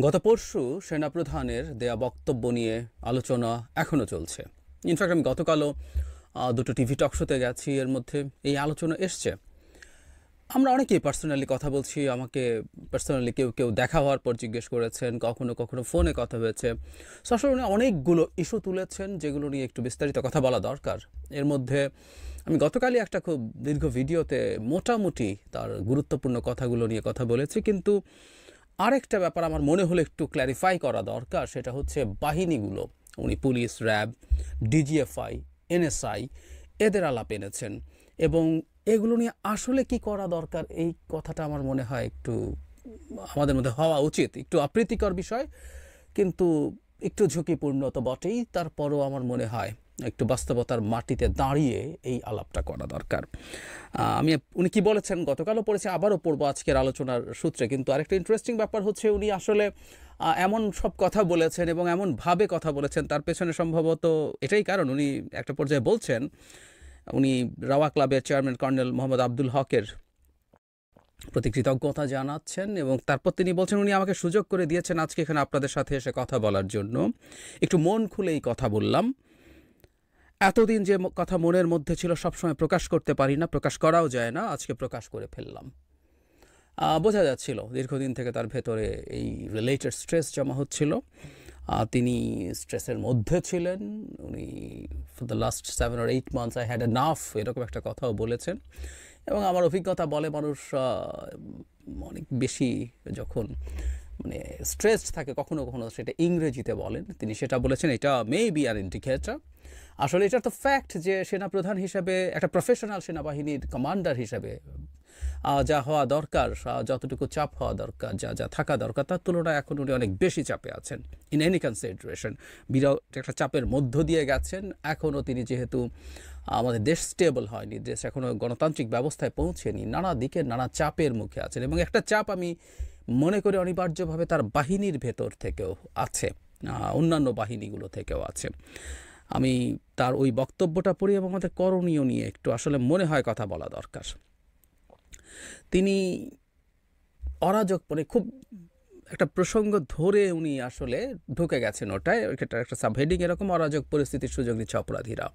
গত পরশু সেনাপ্রধানের দেয়া বক্তব্য নিয়ে আলোচনা এখনও চলছে। ইনফ্যাক্ট আমি গতকালও দুটো টিভি টক শোতে গেছি, এর মধ্যে এই আলোচনা এসছে। আমরা অনেকেই পার্সোনালি কথা বলছি, আমাকে পার্সোনালি কেউ কেউ দেখা হওয়ার পর জিজ্ঞেস করেছেন, কখনো কখনো ফোনে কথা হয়েছে। সো আসলে উনি অনেকগুলো ইস্যু তুলেছেন যেগুলো নিয়ে একটু বিস্তারিত কথা বলা দরকার। এর মধ্যে আমি গতকালই একটা খুব দীর্ঘ ভিডিওতে মোটামুটি তার গুরুত্বপূর্ণ কথাগুলো নিয়ে কথা বলেছি, কিন্তু আরেকটা ব্যাপার আমার মনে হলো একটু ক্ল্যারিফাই করা দরকার। সেটা হচ্ছে বাহিনীগুলো, উনি পুলিশ, র্যাব, ডিজিএফআই, এনএসআই এদের আলাপ এনেছেন এবং এগুলো নিয়ে আসলে কি করা দরকার, এই কথাটা আমার মনে হয় একটু আমাদের মধ্যে হওয়া উচিত। একটু অপ্রীতিকর বিষয়, কিন্তু একটু ঝুঁকিপূর্ণ তো বটেই। তারপরও আমার মনে হয় একটু বাস্তবতার মাটিতে দাঁড়িয়ে এই আলাপটা করা দরকার। উনি কি বলেছেন গতকালও পড়েছি, আবারও পড়বো আজকের আলোচনার সূত্রে। কিন্তু আরেকটা ইন্টারেস্টিং ব্যাপার হচ্ছে উনি আসলে এমন সব কথা বলেছেন এবং এমনভাবে কথা বলেছেন, তার পেছনে সম্ভবত এটাই কারণ। উনি একটা পর্যায়ে বলছেন, উনি রাওয়া ক্লাবের চেয়ারম্যান কর্নেল মোহাম্মদ আব্দুল হকের প্রতি কৃতজ্ঞতা জানাচ্ছেন এবং তারপর তিনি বলছেন, উনি আমাকে সুযোগ করে দিয়েছেন আজকে এখানে আপনাদের সাথে এসে কথা বলার জন্য। একটু মন খুলেই কথা বললাম। এতদিন যে কথা মনের মধ্যে ছিল সবসময় প্রকাশ করতে পারি না, প্রকাশ করাও যায় না, আজকে প্রকাশ করে ফেললাম। বোঝা যাচ্ছিল দীর্ঘদিন থেকে তার ভেতরে এই রিলেটেড স্ট্রেস জমা হচ্ছিল। তিনি স্ট্রেসের মধ্যে ছিলেন। উনি for the last 7 or 8 months I had enough, এরকম একটা কথাও বলেছেন। এবং আমার অভিজ্ঞতা বলে, মানুষ অনেক বেশি যখন মানে স্ট্রেসড থাকে, কখনো কখনো সেটা ইংরেজিতে বলেন, তিনি সেটা বলেছেন। এটা মে বি অ্যান ইন্ডিকেটর। আসলে এটা তো ফ্যাক্ট যে সেনাপ্রধান হিসেবে, একটা প্রফেশনাল সেনাবাহিনীর কমান্ডার হিসেবে যা হওয়া দরকার, যতটুকু চাপ হওয়া দরকার, যা যা থাকা দরকার, তার তুলনায় এখন উনি অনেক বেশি চাপে আছেন। ইন এনি কনসিডারেশন বিরাট একটা চাপের মধ্য দিয়ে গেছেন। এখনও তিনি, যেহেতু আমাদের দেশ স্টেবল হয়নি, দেশ এখনও গণতান্ত্রিক ব্যবস্থায় পৌঁছেনি, নানা দিকে নানা চাপের মুখে আছেন। এবং একটা চাপ আমি মনে করি অনিবার্যভাবে তার বাহিনীর ভেতর থেকেও আছে, অন্যান্য বাহিনীগুলো থেকেও আছে। আমি তার ওই বক্তব্যটা পড়ি এবং আমাদের করণীয় নিয়ে একটু আসলে মনে হয় কথা বলা দরকার। তিনি অরাজক, মানে খুব একটা প্রসঙ্গ ধরে উনি আসলে ঢুকে গেছেন ওটায়, একটা সাবহেডিং এরকম, অরাজক পরিস্থিতির সুযোগ নিচ্ছে অপরাধীরা।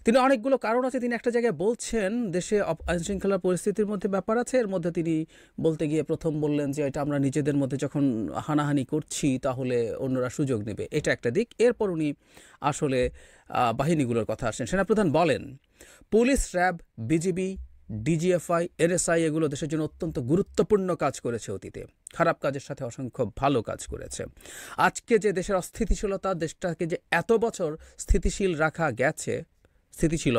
তিনি অনেকগুলো কারণ আছে, তিনি একটা জায়গায় বলছেন দেশে আইনশৃঙ্খলা পরিস্থিতির মধ্যে ব্যাপার আছে। এর মধ্যে তিনি বলতে গিয়ে প্রথম বললেন যে এটা আমরা নিজেদের মধ্যে যখন হানাহানি করছি তাহলে অন্যরা সুযোগ নেবে, এটা একটা দিক। এরপর উনি আসলে বাহিনীগুলোর কথা আসেন। সেনাপ্রধান বলেন, police, RAB, BGB, DGFI, NSI এগুলো দেশের জন্য অত্যন্ত গুরুত্বপূর্ণ কাজ করেছে অতীতে, খারাপ কাজের সাথে অসংখ্য ভালো কাজ করেছে। আজকে যে দেশের অস্থিতিশীলতা, দেশটাকে যে এত বছর স্থিতিশীল রাখা গেছে, স্থিতিশীল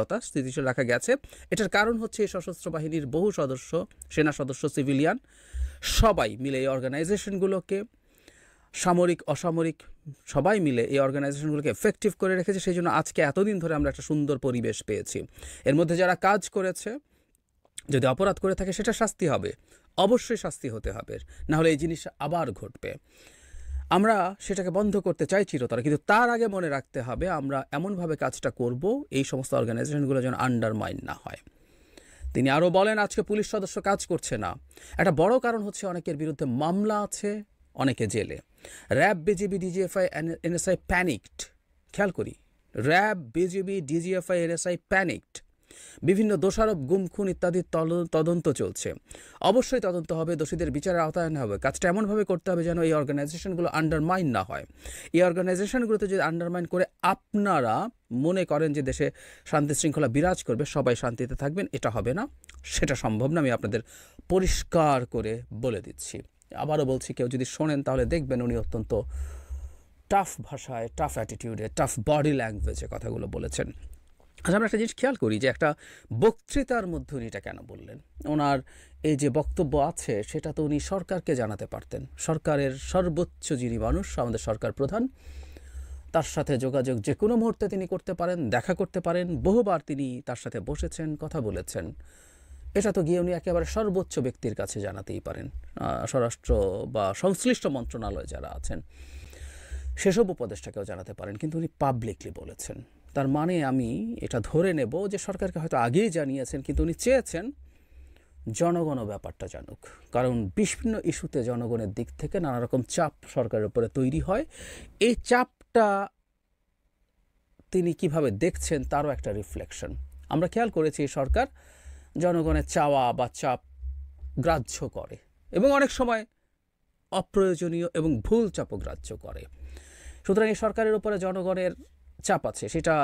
রাখা গেছে, এটার কারণ হচ্ছে এই সশস্ত্র বাহিনীর বহু সদস্য, সেনা সদস্য, সিভিলিয়ান সবাই মিলে এই অর্গানাইজেশনগুলোকে, সামরিক অসামরিক সবাই মিলে এই অর্গানাইজেশনগুলোকে এফেক্টিভ করে রেখেছে। সেই জন্য আজকে এতদিন ধরে আমরা একটা সুন্দর পরিবেশ পেয়েছি। এর মধ্যে যারা কাজ করেছে, যদি অপরাধ করে থাকে সেটা শাস্তি হবে, অবশ্যই শাস্তি হতে হবে, না হলে এই জিনিস আবার ঘটবে। আমরা সেটাকে বন্ধ করতে চাই চিরতরে, কিন্তু তার আগে মনে রাখতে হবে আমরা এমনভাবে কাজটা করব এই সমস্ত অর্গানাইজেশনগুলো যেন আন্ডারমাইন না হয়। তিনি আরও বলেন, আজকে পুলিশ সদস্য কাজ করছে না, একটা বড় কারণ হচ্ছে অনেকের বিরুদ্ধে মামলা আছে, অনেকে জেলে। RAB, BGB, DGFI, NSI panicked. খেয়াল করি, RAB, BGB, DGFI, NSI panicked. বিভিন্ন দোষারোপ, গুম, খুন ইত্যাদির তদন্ত চলছে। অবশ্যই তদন্ত হবে, দোষীদের বিচারের আওতায় আনা হবে। কাজটা এমনভাবে করতে হবে যেন এই অর্গানাইজেশনগুলো আন্ডারমাইন না হয়। এই অর্গানাইজেশনগুলোতে যদি আন্ডারমাইন করে আপনারা মনে করেন যে দেশে শান্তি শৃঙ্খলা বিরাজ করবে, সবাই শান্তিতে থাকবেন, এটা হবে না, সেটা সম্ভব না। আমি আপনাদের পরিষ্কার করে বলে দিচ্ছি। আবারও বলছি, কেউ যদি শোনেন তাহলে দেখবেন উনি অত্যন্ত টাফ ভাষায়, টাফ অ্যাটিটিউডে, টাফ বডি ল্যাঙ্গুয়েজে কথাগুলো বলেছেন। আচ্ছা, আমরা একটা জিনিস খেয়াল করি যে একটা বক্তৃতার মধ্যে উনি এটা কেন বললেন। ওনার এই যে বক্তব্য আছে সেটা তো উনি সরকারকে জানাতে পারতেন। সরকারের সর্বোচ্চ যিনি মানুষ, আমাদের সরকার প্রধান, তার সাথে যোগাযোগ যে কোনো মুহূর্তে তিনি করতে পারেন, দেখা করতে পারেন। বহুবার তিনি তার সাথে বসেছেন, কথা বলেছেন। এটা তো গিয়ে উনি একেবারে সর্বোচ্চ ব্যক্তির কাছে জানাতেই পারেন। স্বরাষ্ট্র বা সংশ্লিষ্ট মন্ত্রণালয় যারা আছেন সেসব উপদেষ্টাকেও জানাতে পারেন, কিন্তু উনি পাবলিকলি বলেছেন। তার মানে আমি এটা ধরে নেব যে সরকারকে হয়তো আগেই জানিয়েছেন, কিন্তু উনি চেয়েছেন জনগণও ব্যাপারটা জানুক, কারণ বিভিন্ন ইস্যুতে জনগণের দিক থেকে নানা রকম চাপ সরকারের উপরে তৈরি হয়। এই চাপটা তিনি কিভাবে দেখছেন তারও একটা রিফ্লেকশন। আমরা খেয়াল করেছি সরকার জনগণের চাওয়া বা চাপ গ্রাহ্য করে এবং অনেক সময় অপ্রয়োজনীয় এবং ভুল চাপও গ্রাহ্য করে। সুতরাং এই সরকারের উপরে জনগণের চাপ আছে, সেটা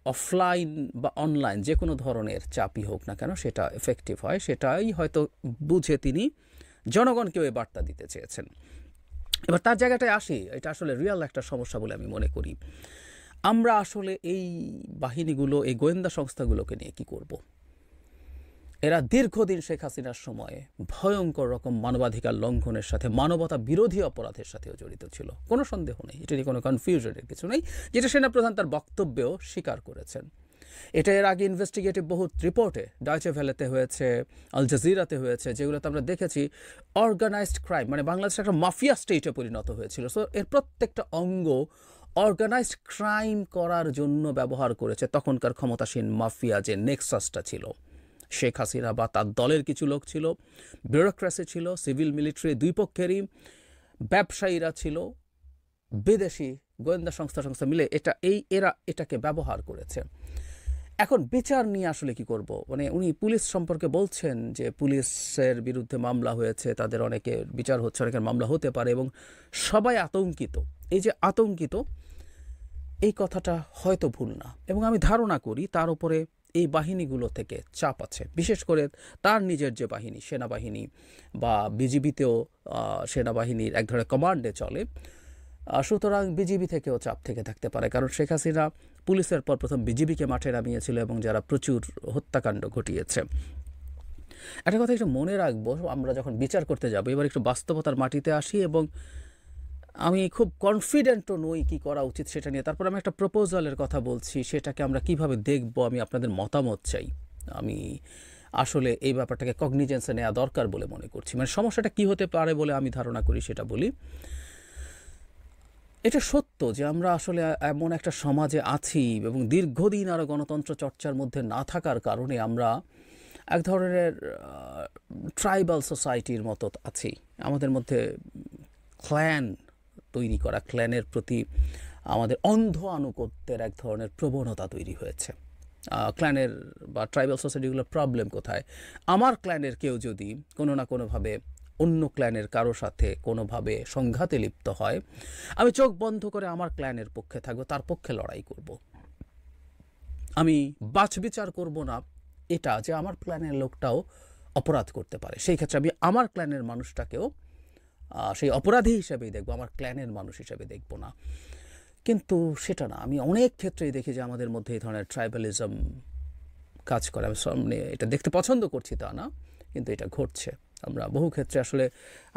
অফলাইন বা অনলাইন যে কোনো ধরনের চাপই হোক না কেন সেটা এফেক্টিভ হয়, সেটাই হয়তো বুঝে তিনি জনগণকেও এই বার্তা দিতে চেয়েছেন। এবার তার জায়গাটায় আসি, এটা আসলে রিয়াল একটা সমস্যা বলে আমি মনে করি। আমরা আসলে এই বাহিনীগুলো, এই গোয়েন্দা সংস্থাগুলোকে নিয়ে কি করব? এরা দীর্ঘদিন শেখ হাসিনার সময়ে ভয়ঙ্কর রকম মানবাধিকার লঙ্ঘনের সাথে, মানবতা বিরোধী অপরাধের সাথেও জড়িত ছিল, কোনো সন্দেহ নেই, এটা নিয়ে কোনো কনফিউশনের কিছু নেই, যেটা সেনাপ্রধান তার বক্তব্যেও স্বীকার করেছেন। এটা এর আগে ইনভেস্টিগেটিভ বহু রিপোর্টে, ডয়চে ভেলেতে হয়েছে, আল জাজিরাতে হয়েছে, যেগুলোতে আমরা দেখেছি অর্গানাইজড ক্রাইম, মানে বাংলাদেশ একটা মাফিয়া স্টেটে পরিণত হয়েছিল। সো এর প্রত্যেকটা অঙ্গ অর্গানাইজড ক্রাইম করার জন্য ব্যবহার করেছে তখনকার ক্ষমতাসীন মাফিয়া যে নেক্সাসটা ছিল। শেখ হাসিনা বা তার দলের কিছু লোক ছিল, ব্যুরোক্রেসি ছিল, সিভিল মিলিটারি দুই পক্ষেরই, ব্যবসায়ীরা ছিল, বিদেশি গোয়েন্দা সংস্থা মিলে এরা এটাকে ব্যবহার করেছে। এখন বিচার নিয়ে আসলে কি করব? মানে উনি পুলিশ সম্পর্কে বলছেন যে পুলিশের বিরুদ্ধে মামলা হয়েছে, তাদের অনেকের বিচার হচ্ছে, অনেকের মামলা হতে পারে এবং সবাই আতঙ্কিত। এই যে আতঙ্কিত, এই কথাটা হয়তো ভুল না, এবং আমি ধারণা করি তার উপরে এই বাহিনীগুলো থেকে চাপ আছে, বিশেষ করে তার নিজের যে বাহিনী, সেনাবাহিনী বা বিজিবিতেও সেনাবাহিনীর এক ধরনের কমান্ডে চলে। সুতরাং বিজিবি থেকেও চাপ থেকে থাকতে পারে, কারণ শেখ হাসিনা পুলিশের পর প্রথম বিজিবিকে মাঠে নামিয়েছিল এবং যারা প্রচুর হত্যাকাণ্ড ঘটিয়েছে। একটা কথা একটু মনে রাখবো, আমরা যখন বিচার করতে যাব, এবার একটু বাস্তবতার মাটিতে আসি, এবং আমি খুব কনফিডেন্টও নই কি করা উচিত সেটা নিয়ে। তারপর আমি একটা প্রপোজালের কথা বলছি, সেটাকে আমরা কিভাবে দেখব, আমি আপনাদের মতামত চাই। আমি আসলে এই ব্যাপারটাকে কগনিজেন্সে নেওয়া দরকার বলে মনে করছি। মানে সমস্যাটা কি হতে পারে বলে আমি ধারণা করি সেটা বলি। এটা সত্য যে আমরা আসলে এমন একটা সমাজে আছি এবং দীর্ঘদিন আরও গণতন্ত্র চর্চার মধ্যে না থাকার কারণে আমরা এক ধরনের ট্রাইবাল সোসাইটির মতো আছি। আমাদের মধ্যে ক্ল্যান তৈরি করা, ক্ল্যানের প্রতি আমাদের অন্ধ আনুগত্যের এক ধরনের প্রবণতা তৈরি হয়েছে। ক্ল্যানের বা ট্রাইবাল সোসাইটিগুলোর প্রবলেম কোথায়? আমার ক্ল্যানের কেউ যদি কোনো না কোনোভাবে অন্য ক্ল্যানের কারো সাথে কোনোভাবে সংঘাতে লিপ্ত হয়, আমি চোখ বন্ধ করে আমার ক্ল্যানের পক্ষে থাকবো, তার পক্ষে লড়াই করব। আমি বাছবিচার করব না এটা যে আমার ক্ল্যানের লোকটাও অপরাধ করতে পারে, সেই ক্ষেত্রে আমি আমার ক্ল্যানের মানুষটাকেও সেই অপরাধী হিসেবেই দেখব, আমার ক্ল্যানের মানুষ হিসেবে দেখব না। কিন্তু সেটা না, আমি অনেক ক্ষেত্রেই দেখি যে আমাদের মধ্যে এই ধরনের ট্রাইবালিজম কাজ করে। আমি সামনে এটা দেখতে পছন্দ করছি তা না, কিন্তু এটা ঘটছে। আমরা বহু ক্ষেত্রে আসলে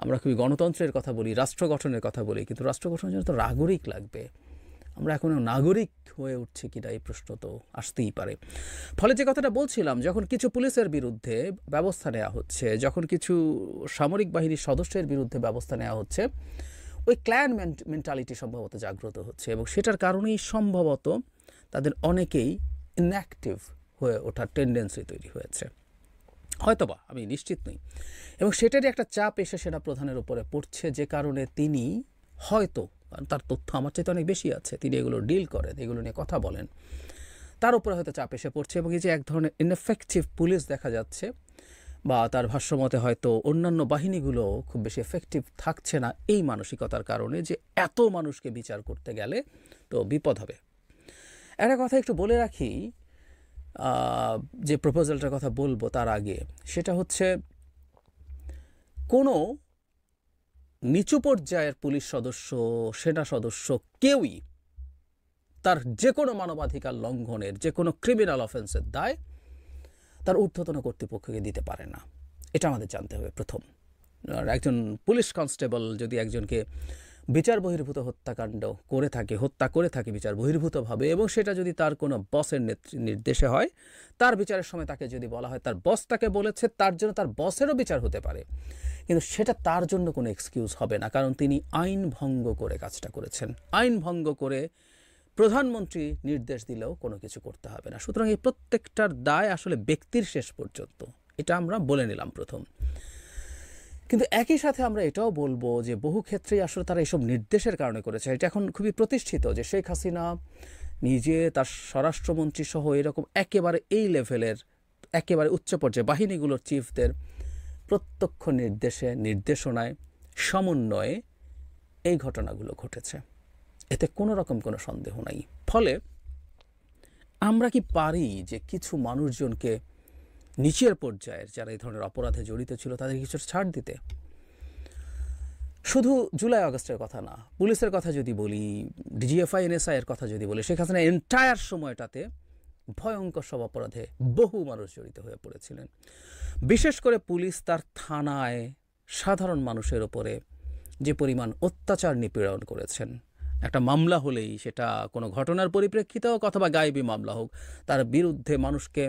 আমরা খুবই গণতন্ত্রের কথা বলি, রাষ্ট্র গঠনের কথা বলি, কিন্তু রাষ্ট্র গঠনের জন্য তো নাগরিক লাগবে। আমরা এখনও নাগরিক হয়ে উঠছি কিনা এই প্রশ্ন তো আসতেই পারে। ফলে যে কথাটা বলছিলাম, যখন কিছু পুলিশের বিরুদ্ধে ব্যবস্থা নেওয়া হচ্ছে, যখন কিছু সামরিক বাহিনীর সদস্যের বিরুদ্ধে ব্যবস্থা নেওয়া হচ্ছে, ওই ক্ল্যান মেন্টালিটি সম্ভবত জাগ্রত হচ্ছে, এবং সেটার কারণেই সম্ভবত তাদের অনেকেই ইনঅ্যাক্টিভ হয়ে ওঠার টেন্ডেন্সি তৈরি হয়েছে, হয়তোবা, আমি নিশ্চিত নই। এবং সেটারই একটা চাপ এসে সেনাপ্রধানের উপরে পড়ছে, যে কারণে তিনি হয়তো, তার তথ্য আমার চাইতে অনেক বেশি আছে, তিনি এগুলো ডিল করেন, এগুলো নিয়ে কথা বলেন, তার উপরে হয়তো চাপ এসে পড়ছে। এবং এই যে এক ধরনের ইনএফেক্টিভ পুলিশ দেখা যাচ্ছে, বা তার ভাষ্যমতে হয়তো অন্যান্য বাহিনীগুলো খুব বেশি এফেক্টিভ থাকছে না, এই মানসিকতার কারণে যে এত মানুষকে বিচার করতে গেলে তো বিপদ হবে। একটা কথা একটু বলে রাখি, যে প্রপোজালটার কথা বলবো তার আগে, সেটা হচ্ছে কোনো নিচু পর্যায়ের পুলিশ সদস্য, সেনা সদস্য কেউই তার যে কোনো মানবাধিকার লঙ্ঘনের, যে কোনো ক্রিমিনাল অফেন্সের দায় তার ঊর্ধ্বতন কর্তৃপক্ষকে দিতে পারে না। এটা আমাদের জানতে হবে প্রথম। আর একজন পুলিশ কনস্টেবল যদি একজনকে বিচার বহির্ভূত হত্যাকাণ্ড করে থাকে, হত্যা করে থাকে বিচার বহির্ভূতভাবে, এবং সেটা যদি তার কোনো বসের নির্দেশে হয়, তার বিচারের সময় তাকে যদি বলা হয় তার বস তাকে বলেছে, তার জন্য তার বসেরও বিচার হতে পারে, কিন্তু সেটা তার জন্য কোনো এক্সকিউজ হবে না, কারণ তিনি আইন ভঙ্গ করে কাজটা করেছেন। আইন ভঙ্গ করে প্রধানমন্ত্রী নির্দেশ দিলেও কোনো কিছু করতে হবে না। সুতরাং এই প্রত্যেকটার দায় আসলে ব্যক্তির শেষ পর্যন্ত, এটা আমরা বলে নিলাম প্রথম। কিন্তু একই সাথে আমরা এটাও বলবো যে বহু ক্ষেত্রেই আসলে তারা এসব নির্দেশের কারণে করেছে। এটা এখন খুবই প্রতিষ্ঠিত যে শেখ হাসিনা নিজে, তার স্বরাষ্ট্রমন্ত্রী সহ এরকম একেবারে এই লেভেলের একেবারে উচ্চ পর্যায়ে বাহিনীগুলোর চিফদের প্রত্যক্ষ নির্দেশে, নির্দেশনায়, সমন্বয়ে এই ঘটনাগুলো ঘটেছে। এতে কোনো রকম কোনো সন্দেহ নাই। ফলে আমরা কি পারি যে কিছু মানুষজনকে নিচের পর্যায়ের যারা এই ধরনের অপরাধে জড়িত ছিল তাদের কিছু ছাড় দিতে? শুধু জুলাই আগস্টের কথা না, পুলিশের কথা যদি বলি, ডিজিএফআই এনএসআই এর কথা যদি বলি, শেখ হাসিনা এন্টায়ার সময়টাতে ভয়ঙ্কর সব অপরাধে বহু মানুষ জড়িত হয়ে পড়েছিলেন। বিশেষ করে পুলিশ তার থানায় সাধারণ মানুষের ওপরে যে পরিমাণ অত্যাচার নিপীড়ন করেছেন, একটা মামলা হলেই সেটা কোনো ঘটনার পরিপ্রেক্ষিতে হোক অথবা গায়েবী মামলা হোক, তার বিরুদ্ধে মানুষকে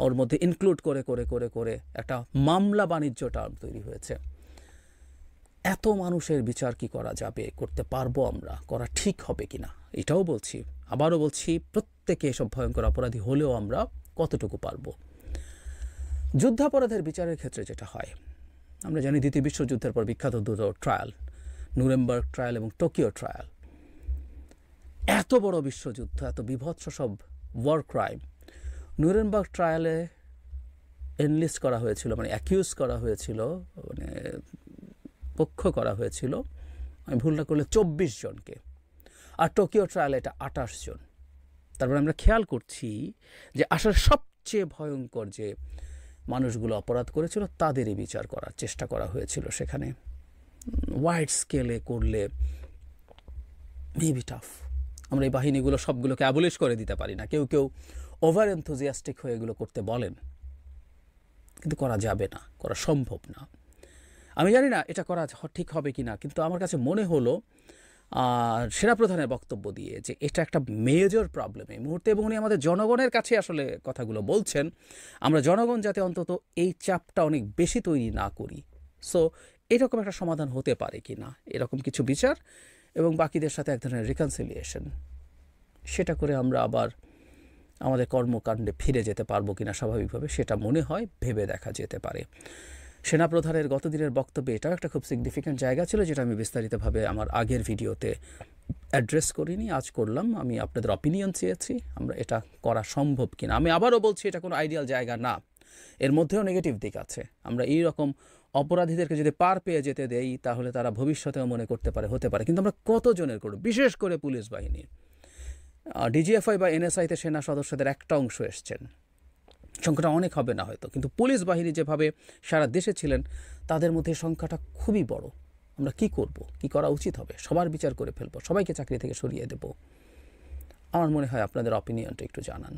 ওর মধ্যে ইনক্লুড করে করে করে করে একটা মামলা বাণিজ্যটা তৈরি হয়েছে। এত মানুষের বিচার কি করা যাবে, করতে পারবো আমরা, করা ঠিক হবে কিনা এটাও বলছি। আবারও বলছি, প্রত্যেকে এসব ভয়ঙ্কর অপরাধী হলেও আমরা কতটুকু পারবো। যুদ্ধাপরাধের বিচারের ক্ষেত্রে যেটা হয়, আমরা জানি দ্বিতীয় বিশ্বযুদ্ধের পর বিখ্যাত দুটো ট্রায়াল, নুরেমবার্গ ট্রায়াল এবং টোকিও ট্রায়াল। এত বড় বিশ্বযুদ্ধ, এত বিভৎস সব ওয়ার ক্রাইম, নুরেমবার্গ ট্রায়ালে এনলিস্ট করা হয়েছিল, মানে অ্যাকিউজ করা হয়েছিল, মানে পক্ষ করা হয়েছিল, আমি ভুল না করলে 24 জনকে, আর টোকিও ট্রায়ালে এটা 28 জন। তারপরে আমরা খেয়াল করছি যে আসলে সবচেয়ে ভয়ঙ্কর যে মানুষগুলো অপরাধ করেছিল তাদেরই বিচার করার চেষ্টা করা হয়েছিল সেখানে। ওয়াইড স্কেলে করলে মেবি টাফ। আমরা এই বাহিনীগুলো সবগুলোকে অ্যাবলিশ করে দিতে পারি না। কেউ কেউ ওভার এনথুজিয়াস্টিক হয়ে এগুলো করতে বলেন, কিন্তু করা যাবে না, করা সম্ভব না। আমি জানি না এটা করা ঠিক হবে কি না, কিন্তু আমার কাছে মনে হলো সেনাপ্রধানের বক্তব্য দিয়ে যে এটা একটা মেজর প্রবলেম এই মুহূর্তে, এবং উনি আমাদের জনগণের কাছে আসলে কথাগুলো বলছেন। আমরা জনগণ যাতে অন্তত এই চাপটা অনেক বেশি তৈরি না করি। সো এরকম একটা সমাধান হতে পারে কি না, এরকম কিছু বিচার এবং বাকিদের সাথে এক ধরনের রিকনসিলিয়েশন, সেটা করে আমরা আবার আমাদের কর্মকাণ্ডে ফিরে যেতে পারবো কিনা স্বাভাবিকভাবে, সেটা মনে হয় ভেবে দেখা যেতে পারে। সেনাপ্রধানের গতদিনের বক্তব্যে এটাও একটা খুব সিগনিফিক্যান্ট জায়গা ছিল, যেটা আমি বিস্তারিতভাবে আমার আগের ভিডিওতে অ্যাড্রেস করিনি, আজ করলাম। আমি আপনাদের অপিনিয়ন চেয়েছি আমরা এটা করা সম্ভব কিনা। আমি আবারও বলছি, এটা কোনো আইডিয়াল জায়গা না, এর মধ্যেও নেগেটিভ দিক আছে। আমরা এই রকম অপরাধীদেরকে যদি পার পেয়ে যেতে দেই তাহলে তারা ভবিষ্যতেও মনে করতে পারে, হতে পারে, কিন্তু আমরা কতজনের করব? বিশেষ করে পুলিশ বাহিনীর ডিজিএফআই বা এনএসআইতে সেনা সদস্যদের একটা অংশ এসছেন, সংখ্যাটা অনেক হবে না হয়তো, কিন্তু পুলিশ বাহিনী যেভাবে সারা দেশে ছিলেন তাদের মধ্যে সংখ্যাটা খুবই বড়। আমরা কি করব, কি করা উচিত হবে? সবার বিচার করে ফেলবো, সবাইকে চাকরি থেকে সরিয়ে দেব? আমার মনে হয় আপনাদের অপিনিয়নটা একটু জানান।